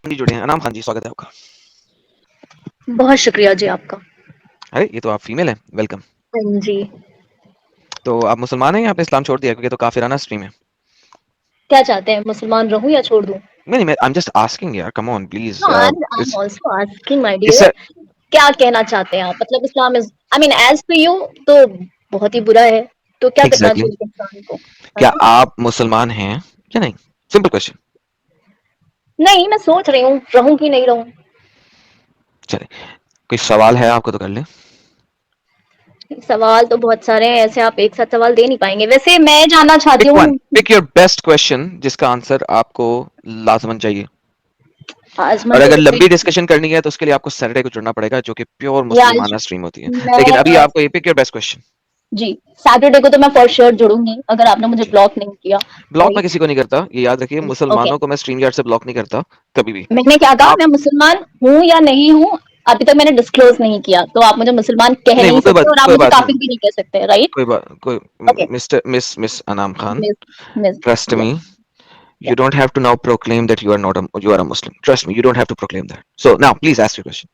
जी जुड़े हैं। अनाम खान जी, स्वागत है आपका। बहुत शुक्रिया जी आपका। अरे ये तो आप फीमेल हैं, वेलकम। हाँ जी। तो आप मुसलमान हैं या आपने इस्लाम छोड़ दिया, क्योंकि तो काफिराना स्ट्रीम है। क्या चाहते हैं, मुसलमान रहूं या छोड़ दूं? नहीं नहीं, आई एम जस्ट आस्किंग यार, come on please. No, I am also asking my इससे डियर। क्या कहना चाहते हैं आप? मतलब Islam is, I mean as per you तो बहुत ही बुरा है, तो क्या करना एग्जैक्टली चाहिए इंसान को, है क्या ना? आप मुसलमान हैं या नहीं? Simple question. नहीं, मैं सोच रही हूँ रहूं कि नहीं रहूं। चले, कोई सवाल है आपको तो कर ले। सवाल तो बहुत सारे हैं, ऐसे आप एक साथ सवाल दे नहीं पाएंगे। वैसे मैं जानना चाहती पिक वन, हूँ, पिक योर बेस्ट क्वेश्चन जिसका आंसर आपको लाजमन चाहिए। आजमन और तो अगर देखो लंबी डिस्कशन करनी है तो उसके लिए आपको सैटरडे को जुड़ना पड़ेगा, जो कि प्योर यार, मुसलमाना स्ट्रीम होती है। लेकिन अभी मैं आपको ये पिक योर बेस्ट क्वेश्चन। जी सैटरडे को तो मैं फॉर श्योर जुड़ूंगी अगर आपने मुझे ब्लॉक नहीं किया। ब्लॉक मैं राइट। किसी को नहीं करता, ये याद रखिए। ओके। मुसलमानों को मैं स्ट्रीम यार्ड से ब्लॉक नहीं करता कभी भी। मैंने क्या कहा, आप मैं मुसलमान हूँ या नहीं हूँ, अभी तक मैंने डिस्क्लोज नहीं किया, तो आप मुझे मुसलमान कह नहीं, वो नहीं सकते और आप कोई मुझे बात नहीं, काफिर भी नहीं कह सकते। राइट। कोई ओके। मिस्टर मिस मिस अनाम खान, मिस मिस ट्रस्ट या मी, या you don't have to now proclaim that you are a Muslim. Trust me, you don't have to proclaim that. So now please ask your question.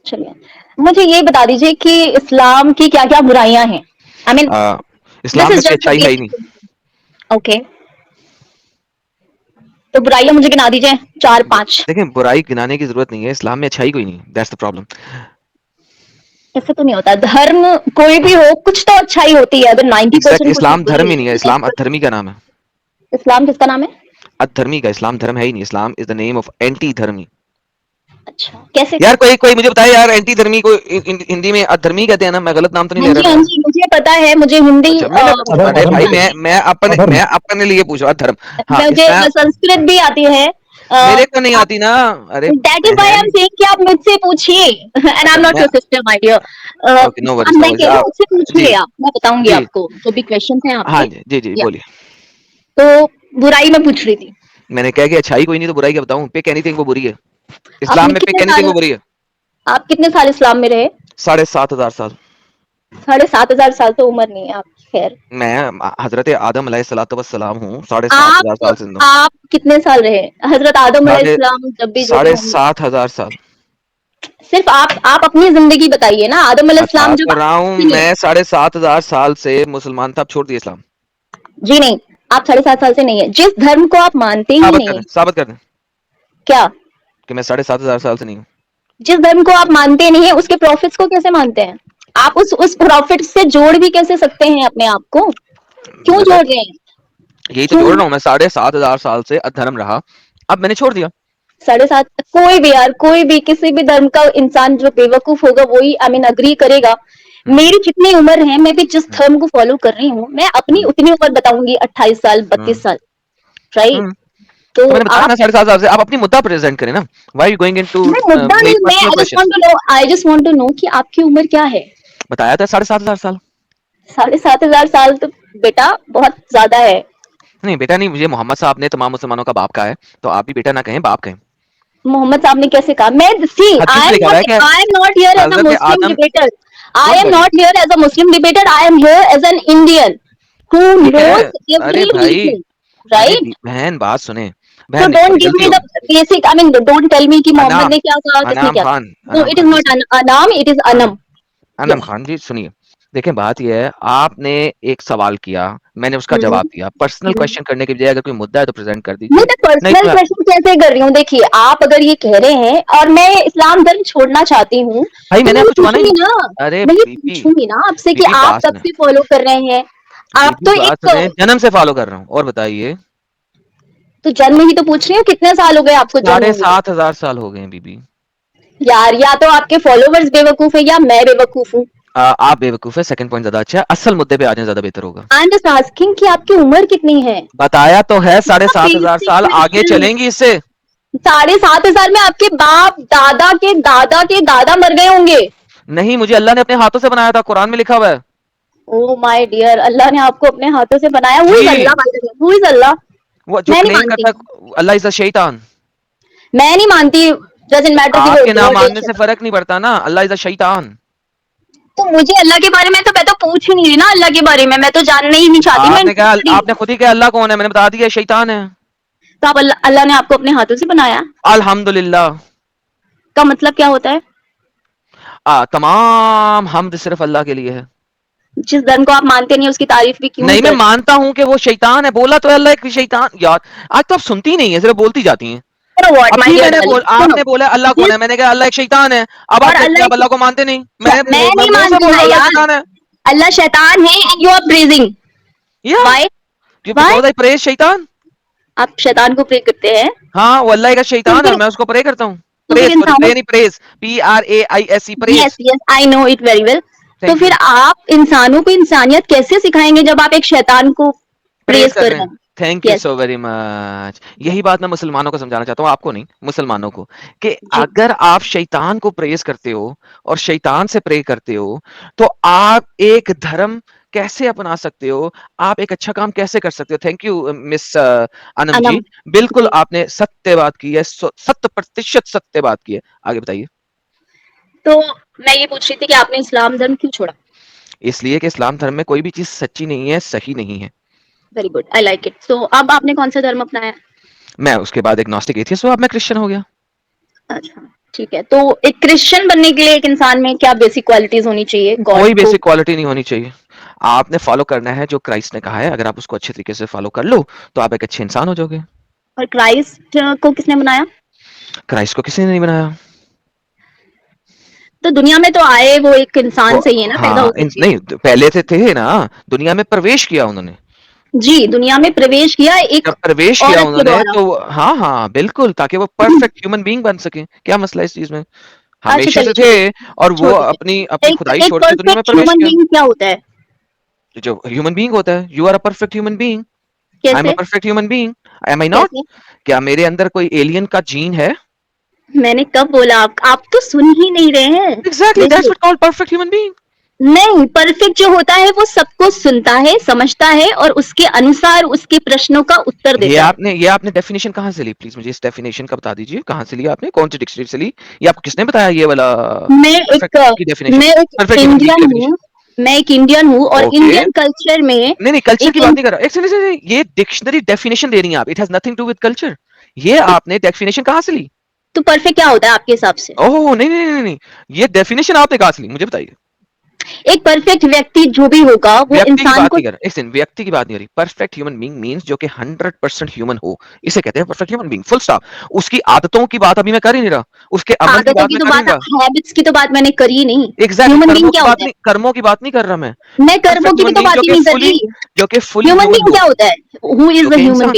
चलिए, मुझे ये बता दीजिए कि इस्लाम की क्या क्या बुराइयां हैं। आई मीन दिस इस्लाम में इज कोई जस्ट अच्छाई है ही नहीं। बेसिक। ओके, तो बुराइयां मुझे गिना दीजिए, चार पांच। देखें, बुराई गिनाने की जरूरत नहीं है, इस्लाम में अच्छाई कोई नहीं। That's the problem. ऐसे तो नहीं होता, धर्म कोई भी हो कुछ तो अच्छाई होती है, अगर 90% कुछ इस्लाम बुरी धर्म ही है नहीं है, तो इस्लाम 10%। अधर्मी का नाम है। इस्लाम किसका नाम है? अधर्मी का, इस्लाम धर्म है ही नहीं। Islam is the name of anti धर्मी। अच्छा, कैसे? यार कोई कोई मुझे बताए यार, एंटी धर्मी को हिंदी में अधर्मी कहते हैं ना? मैं गलत नाम तो नहीं हाँ ले जी, रहा हाँ ना? जी, मुझे पता है, मुझे हिंदी अच्छा, मैंने अरे भाई, आती है। मैं अपने लिए पूछ रहा धर्म। हाँ, मुझे इसमें संस्कृत भी आती है। मेरे को नहीं आती ना। अरे that is why I am बहन। सेइंग कि आप मुझसे पूछिए, एंड आई अच्छा एम नॉट मैं your sister my dear. Okay, no अब वरीज नो मैं वरीज। कह रही हूँ आप मुझसे जी पूछिए, आप, मैं बताऊंगी जी आपको जो भी क्वेश्चन हैं हाँ आपके। जी जी जी, या बोलिए। तो बुराई में पूछ रही थी। मैंने कहा कि अच्छाई कोई नहीं तो बुराई क्या बताऊं? पिक एनीथिंग, वो बुरी है। इस्लाम आपने में पिक कितने एनीथिंग, साल वो बुरी है। आप कितने साल इस्लाम में रहे? 7,500 साल। 7,500 साल तो उम्र नहीं है आपकी, खैर। मैं हजरत आदम अलैहिस्सलाम हूँ, 7,500 आप साल जिंदा हूँ। आप कितने साल रहे? हजरत आदम साढ़े अलैहिस्सलाम जब भी जो भी साढ़े होंगे। सात हजार साल सिर्फ आप अपनी जिंदगी बताइए ना, आदम बता अलैहिस्सलाम तो जब, रहा हूँ सुनिए। मैं। 7,500 साल से मुसलमान था, अब छोड़ दिया इस्लाम। जी नहीं, आप 7.5 साल से नहीं है, जिस धर्म को आप मानते ही नहीं। साबित कर दें क्या? कि मैं 7,500 साल से नहीं हूँ। जिस धर्म को आप मानते नहीं है उसके प्रॉफिट्स को कैसे मानते हैं? आप उस प्रॉफिट से जोड़ भी कैसे सकते हैं अपने आप को? क्यों बता, जोड़ रहे हैं? यही तो क्यों? जोड़ रहा हूँ मैं। 7,500 साल से अधर्म रहा, अब मैंने छोड़ दिया। 7.5, कोई भी यार, कोई भी किसी भी धर्म का इंसान जो बेवकूफ होगा वही आई मीन अग्री करेगा। हम्म, मेरी जितनी उम्र है, मैं भी जिस हम्म, धर्म को फॉलो कर रही हूँ, मैं अपनी हम्म, उतनी उम्र बताऊंगी, 28 साल, हम्म, 32 साल। राइट। हम्म। तो तो मैंने बताया आप, ना, 7,500 साल से। आप अपनी मुद्दा प्रेजेंट करें ना। वाई यू गोइंग इनटू मैं मुद्दा मेक नहीं, मैं personal questions? I just want to know कि आपकी उम्र क्या है? बताया था 7,500 साल। 7.5 साल तो बेटा बहुत ज्यादा है। नहीं बेटा नहीं, मुझे मोहम्मद साहब ने तमाम मुसलमानों का बाप कहा है, तो आप भी बेटा ना कहें, बाप कहें। मोहम्मद साहब ने कैसे कहा? मैं सी हदीस में लिखा हुआ है कि I am not here as a हजरत मुस्लिम आदम। Debater. I don't am worry, not here as a Muslim debater, I am here as an Indian who ठीक है। नोज अरे एवरी भाई, रिलीजन। अरे राइट। बहन बात सुने। So बहन don't थोड़ी give गलती me the होगी। basic, I mean don't tell me कि मोहम्मद अनाम ने क्या कहा, किसने अनाम क्या खान कहा। No, अनाम it is Khan ji not सुनिए। Anam, it is a- Anam. Anam Yes. Khan जी सुनिए। देखें, बात यह है, आपने एक सवाल किया, मैंने उसका हम्म। जवाब दिया। पर्सनल हम्म। क्वेश्चन करने की बजाय अगर कोई मुद्दा है तो प्रेजेंट कर मैं दीजिए। तो नहीं पर्सनल तो क्वेश्चन कैसे कर रही हूँ? देखिए, आप अगर ये कह रहे हैं और मैं इस्लाम धर्म छोड़ना चाहती हूँ, भाई तो मैंने मैं ये आपको छुआना ही पूछूंगी नहीं। ना, अरे मैं ये बीबी, पूछूंगी ना आपसे कि बीबी आप बात कब सुने, से फॉलो कर रहे हैं। आप बीबी तो बात एक, सुने। जन्म से फॉलो कर रहा हूँ। और बताइए। तो जन्म ही तो पूछ रही हूँ, कितने साल हो गए आपको जन्म साढ़े हुए? सात हजार साल हो गए हैं बीबी। यार, या तो आपके फॉलोवर्स बेवकूफ है या मैं बेवकूफ हूँ। आप बेवकूफ है। सेकंड पॉइंट ज्यादा अच्छा है, असल मुद्दे पे आ जाए, ज्यादा बेहतर होगा। आई एम जस्ट आस्किंग कि आपकी उम्र कितनी है? बताया तो है, 7,500 साल। बेसिक आगे क्वेश्चन। चलेंगी इससे? 7.5 साल में आपके बाप दादा के दादा के दादा मर गए होंगे। नहीं, मुझे अल्लाह ने अपने हाथों से बनाया था, कुरान में लिखा हुआ है। ओ माय डियर, अल्लाह ने आपको अपने हाथों से बनाया? हु इज जी, Allah by the way? Who is Allah? वो जो मैं नहीं क्लेम मानती। करता है अल्लाह इज अ शैतान। मैं नहीं मानती। डजंट मैटर कि वो आपके ना गॉड है मानने से शैतान। फर्क नहीं पड़ता ना, अल्लाह इज अ शैतान। तो मुझे अल्लाह के बारे में, तो मैं तो पूछ ही नहीं रही ना अल्लाह के बारे में, मैं तो जानना ही नहीं चाहती, मैं आपने कहा, इंटरेस्टेड ही नहीं आपने हूँ। खुद ही कहा अल्लाह कौन है, मैंने बता दिया शैतान है। तो आप अल्लाह ने आपको अपने हाथों से बनाया अल्हम्दुलिल्लाह। का मतलब क्या होता है? तमाम हमद सिर्फ अल्लाह के लिए है। जिस धर्म को आप मानते नहीं उसकी तारीफ भी क्यों नहीं नहीं, मैं करते? मानता हूँ कि वो शैतान है, बोला तो है अल्लाह एक शैतान। यार आज तो आप सुनती नहीं है, सिर्फ बोलती जाती हैं। व्हाट माय अभी डियर आपने डार्लिंग, बोला अल्लाह कौन जिस है, मैंने कहा अल्लाह एक शैतान है। अब आप और कहती हैं अल्लाह आप अल्लाह को मानते नहीं। मैं मैं नहीं मुंह से मानती बोल ना रहा हूँ अल्लाह यार, शैतान है। अल्लाह शैतान है एंड यू आर प्रेजिंग, या why? Why because I praise शैतान। आप शैतान को प्रे करते हैं? हाँ, वो अल्लाह का तो शैतान है फिर और मैं उसको प्रे करता हूँ। तो फिर प्रेज, सॉरी, इंसानों, प्रे नहीं, praise, PRAISE, yes praise. Yes I know it very well. तो थैंक फिर यू। आप इंसानों को इंसानियत कैसे सिखाएंगे जब आप एक शैतान को प्रेज प्रेज कर कर रहे रहे हैं। हैं? Thank you yes so very much. यही बात मैं मुसलमानों को समझाना चाहता हूँ, आपको नहीं, मुसलमानों को, कि जी, अगर आप शैतान को प्रेज करते हो और शैतान से प्रे करते हो, तो आप एक धर्म कैसे अपना सकते हो, आप एक अच्छा काम कैसे कर सकते हो। थैंक यू मिस अनम जी। अनम बिल्कुल जी। आपने सत्य बात की है, 100% सत्य बात की है। आगे बताइए। तो मैं ये पूछ रही थी कि आपने इस्लाम धर्म क्यों छोड़ा? इसलिए कि इस्लाम धर्म में कोई भी चीज सच्ची नहीं है, सही नहीं है। Very good, I like it. तो अब आपने कौन सा धर्म अपनाया? मैं उसके बाद एग्नोस्टिक एथियस्ट हुआ, अब मैं क्रिश्चियन हो गया। अच्छा, ठीक है। तो एक क्रिश्चियन बनने के लिए एक इंसान में क्या बेसिक क्वालिटीज होनी चाहिए गॉड कोई को? बेसिक क्वालिटी नहीं होनी चाहिए। आपने फॉलो करना है जो क्राइस्ट ने कहा है, अगर आप उसको अच्छे तरीके से फॉलो कर लो तो आप एक अच्छे इंसान हो जाओगे। और क्राइस्ट को किसने बनाया? क्राइस्ट को किसी ने नहीं बनाया। तो दुनिया में तो आए वो एक वो इंसान से ही है ना पैदा हाँ, होकर के? नहीं पहले से थे ना, दुनिया में प्रवेश किया उन्होंने। जी, दुनिया में प्रवेश किया एक जब प्रवेश किया औरत के उन्होंने द्वारा। तो हाँ हाँ बिल्कुल, ताकि वो परफेक्ट ह्यूमन बीइंग बन सके। क्या मसला है इस चीज में? अच्छा हमेशा चलिए से थे छोड़िए, और वो छोड़ दीजिए। अपनी अपनी एक खुदाई एक छोड़ के दुनिया में परफेक्ट प्रवेश ह्यूमन किया। बीइंग क्या होता है? जो ह्यूमन बीइंग होता है, you are a perfect human being. I am a कैसे? Perfect human being. Am I not? कैसे? क्या मेरे अंदर कोई एलियन का जीन है? मैंने कब बोला? आप तो सुन ही नहीं रहे हैं। एग्जैक्टली, दैट्स देखिए, what called perfect human being. नहीं, परफेक्ट जो होता है वो सबको सुनता है, समझता है और उसके अनुसार उसके प्रश्नों का उत्तर देता है। ये आपने डेफिनेशन कहाँ से ली? प्लीज मुझे इस डेफिनेशन का बता दीजिए, कहाँ से ली आपने, कौन सी डिक्शनरी से ली? ये आपको किसने बताया ये वाला मैं परफेक्ट एक की डेफिनेशन? मैं एक परफेक्ट ह्यूमन बीइंग इंडियन की हूँ, डेफिनेशन? मैं एक इंडियन हूँ और ओके, इंडियन कल्चर में नहीं कल्चर एक की बात नहीं कर रहा, एक सेकंड, ये डिक्शनरी डेफिनेशन दे रही हैं आप, it has nothing to with culture. ये आपने डेफिनेशन कहाँ से ली? तो परफेक्ट क्या होता है आपके हिसाब से? ओह नहीं नहीं नहीं नहीं, ये डेफिनेशन आपने कहाँ से ली, मुझे बताइए। एक परफेक्ट व्यक्ति जो भी होगा वो व्यक्ति की इंसान बात को। नहीं कर रहा, एक सेकंड, व्यक्ति की बात नहीं हो रही। परफेक्ट ह्यूमन बीइंग मींस जो कि 100% ह्यूमन हो, इसे कहते हैं perfect human being, full stop. उसकी आदतों की बात अभी मैं कर ही नहीं रहा, उसके अमल की आदतों बात की मैं तो कर ही बात, नहीं रहा। हैबिट्स की तो बात मैंने करी ही नहीं। एग्जैक्टली, ह्यूमन बीइंग क्या होता है? कर्मों की बात नहीं कर रहा मैं। मैं कर्मों परफेक्ट की भी ह्यूमन तो बीइंग बात ही नहीं कर रही। जो कि फुली ह्यूमन ह्यूमन बीइंग हो, क्या होता है? हु जो इज द कि ह्यूमन इंसान,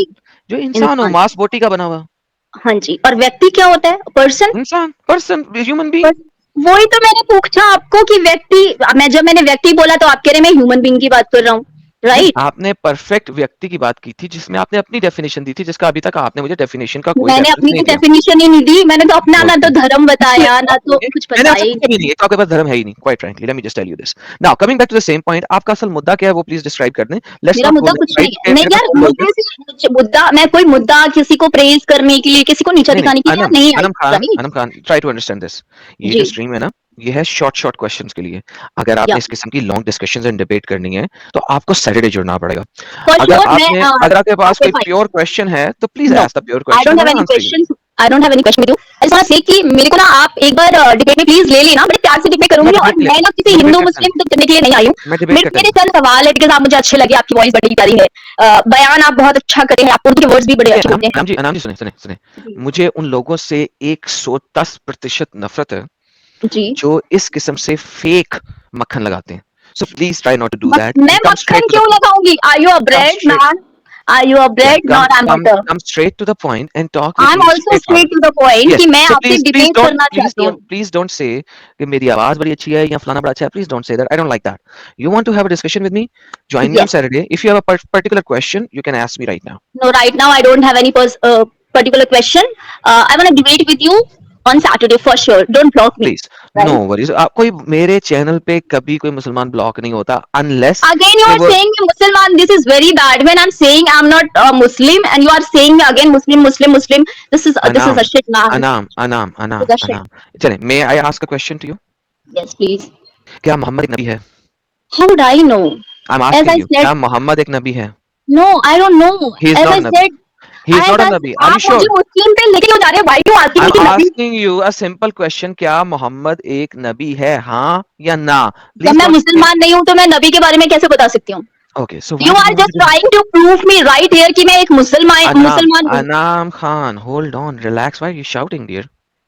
जो बीइंग? इंसान हो, इंसान। मांस बोटी का बना हुआ हाँ जी, और व्यक्ति क्या होता है? पर्सन। इंसान, पर्सन, ह्यूमन बीइंग। पर वही तो मैंने पूछा आपको कि व्यक्ति, जब मैंने व्यक्ति बोला तो आप कह रहे मैं ह्यूमन बीइंग की बात कर रहा हूँ, नहीं, राइट? आपने परफेक्ट व्यक्ति की बात की थी जिसमें आपने अपनी डेफिनेशन दी थी, जिसका अभी तक आपने मुझे डेफिनेशन का कोई मैंने रेफरेंस अपनी नहीं तो दिया। डेफिनेशन ही नहीं दी, मैंने तो अपना ना तो ओके, धर्म इसलिए बताया ना तो आपने, कुछ मैंने बताया आपसे ही पूछा भी नहीं। नहीं है, तो आपके पास धर्म है ही नहीं, quite frankly, let me just tell you this. Now coming back to the same point, आपका असल मुद्दा क्या है वो प्लीज डिस्क्राइब कर दें। लेट्स मेरा नॉट गो मुद्दा कुछ लेफ्ट नहीं राइट, है, नहीं मेरे पास यार, थोड़ा वक्त है। मुद्दे से मुद्दा, मैं कोई मुद्दा किसी को प्रेज करने के लिए, किसी को नीचा नहीं नहीं, दिखाने के लिए यार नहीं आई, right? Anam Khan, try to understand this. ये जो जी, स्ट्रीम है ना, ये है शॉर्ट क्वेश्चंस के लिए। अगर आपने या इस किस्म की लॉन्ग डिस्कशंस एंड डिबेट करनी है तो आपको सैटरडे जुड़ना पड़ेगा। फॉर श्योर मैं अगर आपके पास ओके कोई फाइन। प्योर क्वेश्चन है तो please no, ask the pure I question don't and have I any answer you. Question, I don't have any question with you. I just want say कि मेरे को ना आप एक बार डिबेट में प्लीज ले लेना, बड़े प्यार से डिबेट मैं करूंगी और डिबेट मैं ना किसी मैं डिबेट हिंदू करता नहीं, मुस्लिम तो करने के लिए नहीं आई हूँ। मैं डिबेट मेरे करता मेरे नहीं। चंद सवाल है बिकॉज आप मुझे अच्छे लगे, आपकी वॉइस बड़ी प्यारी है, बयान आप बहुत अच्छा करते हैं, आप उनके वर्ड्स भी बड़े अच्छे होते हैं। अनाम जी सुने, जी मुझे उन लोगों से 110% नफरत है जी। जो इस किस्म से फेक मक्खन लगाते हैं। So please try not to do that मैं एंड कम मक्खन स्ट्रेट टू द क्यों पॉइंट। लगाऊंगी? Are you a come bread straight, man? Are you a yeah, bread? Not I am butter. come straight to the point and talk I with am me also straight straight forward. To the point Yes, कि मैं so आपसे debate करना चाहती हूँ। please don't say कि मेरी आवाज बड़ी अच्छी है या फलाना बड़ा अच्छा है, please don't say that, I don't like that. You want to have a discussion with me, join me on yes. Saturday. If you have a particular question you can ask me right now. No, right now I don't have any particular question. I want to debate with you on Saturday for sure. Don't block me. Please, no Right? worries. कोई मेरे channel पे कभी कोई मुसलमान block नहीं होता unless Again, you कि are वो saying Muslim. This is very bad. When I'm saying I'm not Muslim, and you are saying again Muslim, Muslim, Muslim. This is अनाम a shit, man. This is a shit. अनाम, चले, may I ask a question to you? Yes, please. क्या मोहम्मद एक नबी है? How would I know? I'm As asking I you, said, क्या मोहम्मद एक नबी है? no, I don't know. He is As not I a nabi. said, He is and not a Nabi. Are you आप मुझे sure? मुस्लिम पे लेके क्यों जा रहे हो? Why you asking me I'm कि नबी? asking you a simple question. क्या मोहम्मद एक नबी है? हाँ या ना? जब Please मैं don't say. मुसलमान नहीं हूँ तो मैं नबी के बारे में कैसे बता सकती हूँ? Okay, so you why did are you want just to do? Trying to prove me right here कि मैं एक Anam, मुसलमान हूँ. Anam Khan, hold on, relax. Why are you shouting, dear?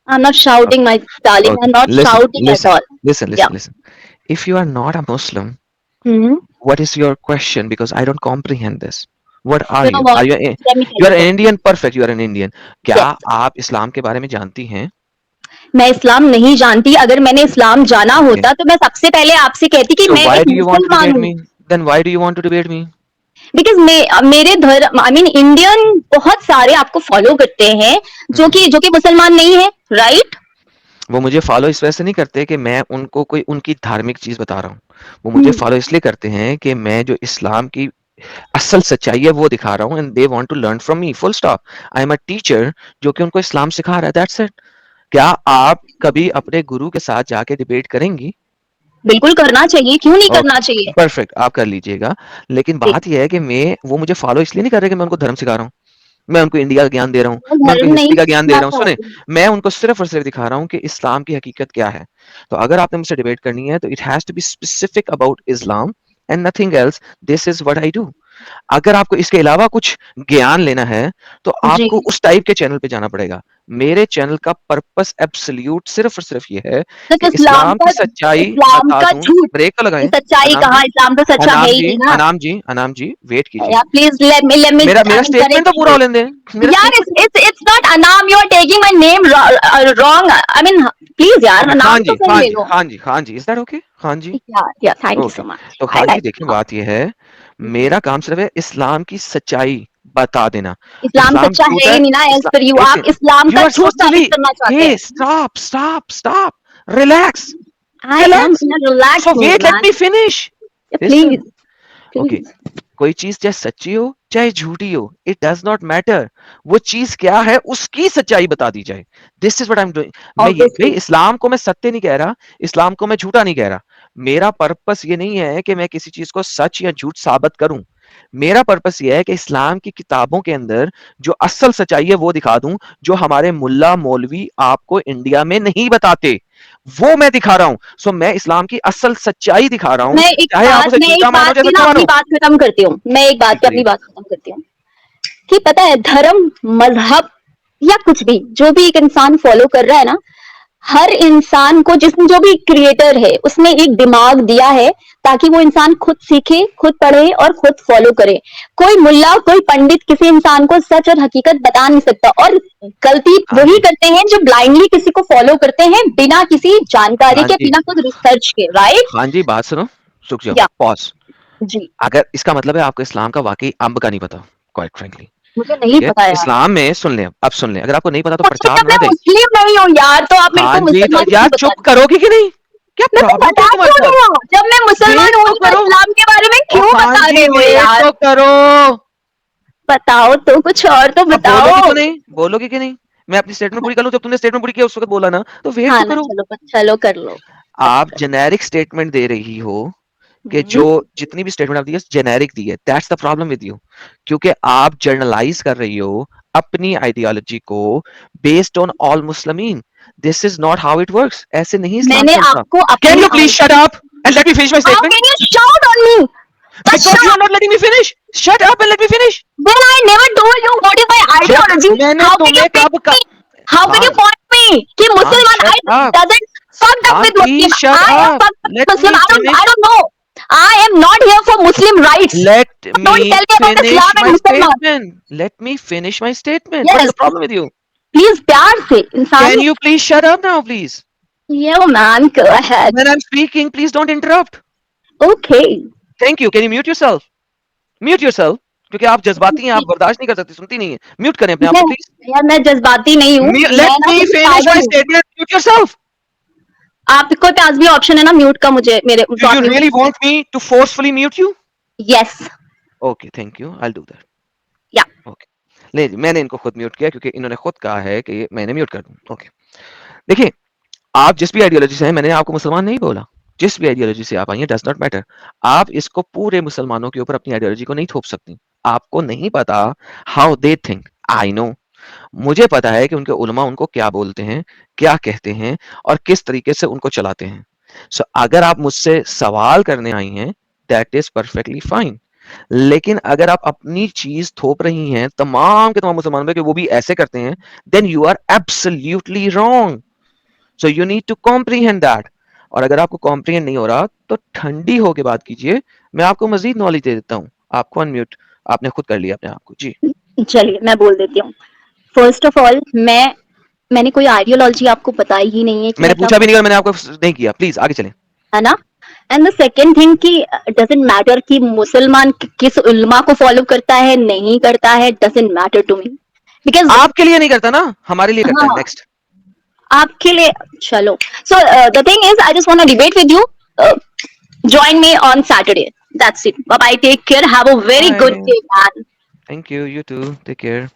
I am not Okay, shouting my darling, I okay. Am not Listen, shouting at listen, all. listen, या. listen, listen. If you are not a Muslim, hmm. what is your question? Because I don't comprehend this. What are You know you? what? Are you Let me tell you you are an something. Indian? Perfect. You are an Indian. क्या Yes. आप इस्लाम के बारे में जानती हैं? मैं इस्लाम नहीं जानती. अगर मैंने इस्लाम जाना Okay. होता तो मैं सबसे पहले आपसे कहती कि So मैं why एक do you want to मुसलमान debate हूँ. me? Then why do you want to debate me? Because मेरे धर्म आई मीन इंडियन बहुत सारे आपको फॉलो करते हैं हम्म। जो कि मुसलमान नहीं है, राइट? वो मुझे फॉलो इस वजह से नहीं करते कि मैं उनको कोई उनकी धार्मिक चीज बता रहा हूँ। वो मुझे हम्म. फॉलो इसलिए करते हैं कि मैं जो इस्लाम की असल सच्चाई है वो दिखा रहा हूँ and they want to learn from me full stop. I am a teacher जो कि उनको इस्लाम सिखा रहा है, दैट्स इट। क्या आप कभी अपने गुरु के साथ जाके डिबेट करेंगी? बिल्कुल करना चाहिए, क्यों नहीं करना ओके, चाहिए? परफेक्ट, आप कर लीजिएगा। लेकिन जी. बात ये है कि मैं वो मुझे फॉलो इसलिए नहीं कर रहे कि मैं उनको धर्म सिखा रहा हूँ। मैं उनको इंडिया का ज्ञान दे रहा हूँ, वो मैं उनको धर्म नहीं हिस्ट्री का ज्ञान दे सीखना रहा हूँ। सुने, चाहती. मैं उनको सिर्फ और सिर्फ दिखा रहा हूँ कि इस्लाम की हकीकत क्या है। तो अगर आपने मुझसे डिबेट करनी है तो it has to be specific about Islam and nothing else. This is what I do. अगर आपको इसके अलावा कुछ ज्ञान लेना है तो जी. आपको उस टाइप के चैनल पे जाना पड़ेगा। मेरे चैनल का पर्पस एब्सोल्यूट सिर्फ और सिर्फ ये है तो कि इस्लाम की सच्चाई इस्लाम बता का दूं। झूठ, ब्रेक तो ये लगाएं। सच्चाई अनाम कहाँ? जी, इस्लाम तो सच्चा है अनाम ही जी, नहीं ना. अनाम जी, अनाम जी, वेट कीजिए। या प्लीज लेट मी मेरा आई मेरा मीन स्टेटमेंट तो करेक्ट पूरा यू. हो लेने दें। मेरा यार statement. it's not Anam, you are taking my name wrong. I mean please यार ओके, नाम खान तो जी, सही खान ले जी, लो. खान जी, खान जी, इज दैट ओके? खान जी। या thank you okay, so much, तो आई खान जी लाइक देखिए, नाम. बात ये है, मेरा काम सिर्फ है इस्लाम की सच्चाई बता देना। इस्लाम इस्लाम सच्चा है झूठा ही है। नहीं ना एज पर यू. इस्लाम, आप इस्लाम यू का आर सो झूठ सिली। साबित करना चाहते हे, हैं. Stop, relax, I am relax. In a relax so mood wait, let man. Me finish. Please listen. Okay, please. कोई चीज चाहे सच्ची हो चाहे झूठी हो, इट डज नॉट मैटर। वो चीज क्या है उसकी सच्चाई बता दी जाए। This is what I am doing. मैं ये भाई, ऑब्वियसली. इस्लाम को मैं सत्य नहीं कह रहा, इस्लाम को मैं झूठा नहीं कह रहा। मेरा पर्पस ये नहीं है कि मैं किसी चीज को सच या झूठ साबित करूं। मेरा पर्पस ये है कि इस्लाम की किताबों के अंदर जो असल सच्चाई है वो दिखा दूं, जो हमारे मुल्ला मौलवी आपको इंडिया में नहीं बताते, वो मैं दिखा रहा हूं। सो मैं इस्लाम की असल सच्चाई दिखा रहा हूं, चाहे आप उसे मैं एक झूठा मानो बात चाहे पे ना सच्चा अपनी मानो। बात खत्म करती हूँ. मैं एक जी बात पे अपनी करिए। बात खत्म करती हूँ कि पता है धर्म, मजहब या कुछ भी जो भी एक इंसान फॉलो कर रहा है ना, हर इंसान को जिसने जो भी क्रिएटर है उसने एक दिमाग दिया है ताकि वो इंसान खुद सीखे, खुद पढ़े और खुद फॉलो करे. कोई मुल्ला, कोई पंडित किसी इंसान को सच और हकीकत बता नहीं सकता. और गलती हाँ वही जी, करते हैं जो ब्लाइंडली किसी को फॉलो करते हैं बिना किसी जानकारी हाँ के, जी, बिना कुछ रिसर्च के, राइट? हाँ जी, बात सुनो, रुक जाओ, या. पॉज़। जी. अगर इसका मतलब है आपको इस्लाम का वाक़ई अंब का नहीं पता, क्वाइट फ्रैंकली, मुझे नहीं ठीक है? पता यार. इस्लाम में सुन लें, अब सुन लें, अगर आपको नहीं पता तो तो प्रचार जब ना मैं दें। मुस्लिम नहीं हूँ यार तो आप मेरे हाँ को जी, तो मुसलमान यार क्यों बता चुप रहे हो? करोगी कि नहीं? क्या मैं तो प्रॉब्लम क्या बता है क्यों तुम्हारे साथ? रही हूँ? जब मैं मुसलमान वेट हूँ तो तो करो। इस्लाम के बारे में ओ क्यों खान बता रहे जी, हो वेट यार? तो करो। बताओ तो, कुछ और तो अब बोलोगी बताओ. तो नहीं? बोलोगी कि नहीं? मैं अपनी स्टेटमेंट पूरी कर लूँ, जब तुमने स्टेटमेंट पूरी की उस वक़्त बोला ना, तो वेट हाँ तो ना, करो। चलो कर लो. आप जेनेरिक स्टेटमेंट दे रही हो कि हम्म. जो जितनी भी स्टेटमेंट आप दी है जेनेरिक दी है, that's the problem with you. क्योंकि आप जर्नलाइज कर रही हो अपनी आइडियोलॉजी को बेस्ड ऑन ऑल मुस्लिमीन। This is not how it works. ऐसे नहीं इस्लाम मैंने चलता। आपको कैन अपनी you please shut up and let me finish my How statement? can you shout on me? Just because shut you are up. Not letting me finish. Shut up and let me finish. Then I never told you what is my जब ideology. मैंने How can you तुम्हें pick कब का me? How can you Khan, point me? कि Khan Muslim shut I up, doesn't fucked up Khan with please Muslim. Shut I am up, fucked up let with Muslim. Me I finish, don't know. I am not here for Muslim rights. let me Don't tell me about finish Islam my and Muslim. statement, let me finish my statement. What is Yes, the problem with you? please प्यार से इंसान. Can you please shut up now, please? Yo man, go ahead. When I'm speaking, please don't interrupt. Okay. Thank you. Can you mute yourself? Mute yourself. क्योंकि आप जज्बाती हैं, आप बर्दाश्त नहीं कर सकती, सुनती नहीं है। म्यूट करें अपने आप मैं को प्लीज। यार मैं जज्बाती नहीं हूँ. Let मैं ना me थोड़ी finish my पागल हूँ. statement. Mute yourself. आपके पास भी ऑप्शन है ना म्यूट का, मुझे मेरे Do तो आप you mute. really want me to forcefully mute you? Yes. Okay, thank you. I'll do that. या. Okay. नहीं, मैंने इनको खुद म्यूट किया क्योंकि इन्होंने खुद कहा है कि मैंने म्यूट कर दूं। ओके, देखिए, आप जिस भी आइडियोलॉजी से हैं, मैंने आपको मुसलमान नहीं बोला। जिस भी आइडियोलॉजी से आप आई हैं, डज नॉट मैटर। आप इसको पूरे मुसलमानों के ऊपर अपनी आइडियोलॉजी को नहीं थोप सकती। आपको नहीं पता how they think. I know, मुझे पता है कि उनके उलमा उनको क्या बोलते हैं, क्या कहते हैं और किस तरीके से उनको चलाते हैं। सो अगर आप मुझसे सवाल करने आई हैं, दैट इज़ परफेक्टली फाइन। लेकिन अगर आप अपनी चीज़ थोप रही हैं तमाम के तमाम मुसलमानों पे कि वो भी ऐसे करते हैं, then you are absolutely wrong. So you need to comprehend that. और अगर आपको कॉम्प्रिहेंड नहीं हो रहा, तो ठंडी होके बात कीजिए, मैं आपको मज़ीद नॉलेज दे देता हूँ। आपको अनम्यूट आपने खुद कर लिया अपने आप को। जी। चलिए मैं बोल देती हूँ। फर्स्ट ऑफ ऑल मैंने कोई आइडियोलॉजी आपको बताई ही नहीं है कि मैंने मैं क्या पूछा भी नहीं और मैंने आपको नहीं किया। प्लीज़ आगे चलें। है ना। एंड द सेकेंड थिंग कि डजेंट मैटर कि मुसलमान किस उल्मा को फॉलो करता है नहीं करता है, doesn't matter to me because आपके लिए नहीं करता ना, हमारे लिए करता है। हाँ नेक्स्ट। आपके लिए चलो। So the thing is I just want to debate with you, join me on Saturday. That's it. Bye bye, take care, have a very good bye. day, man. Thank you, you too, take care.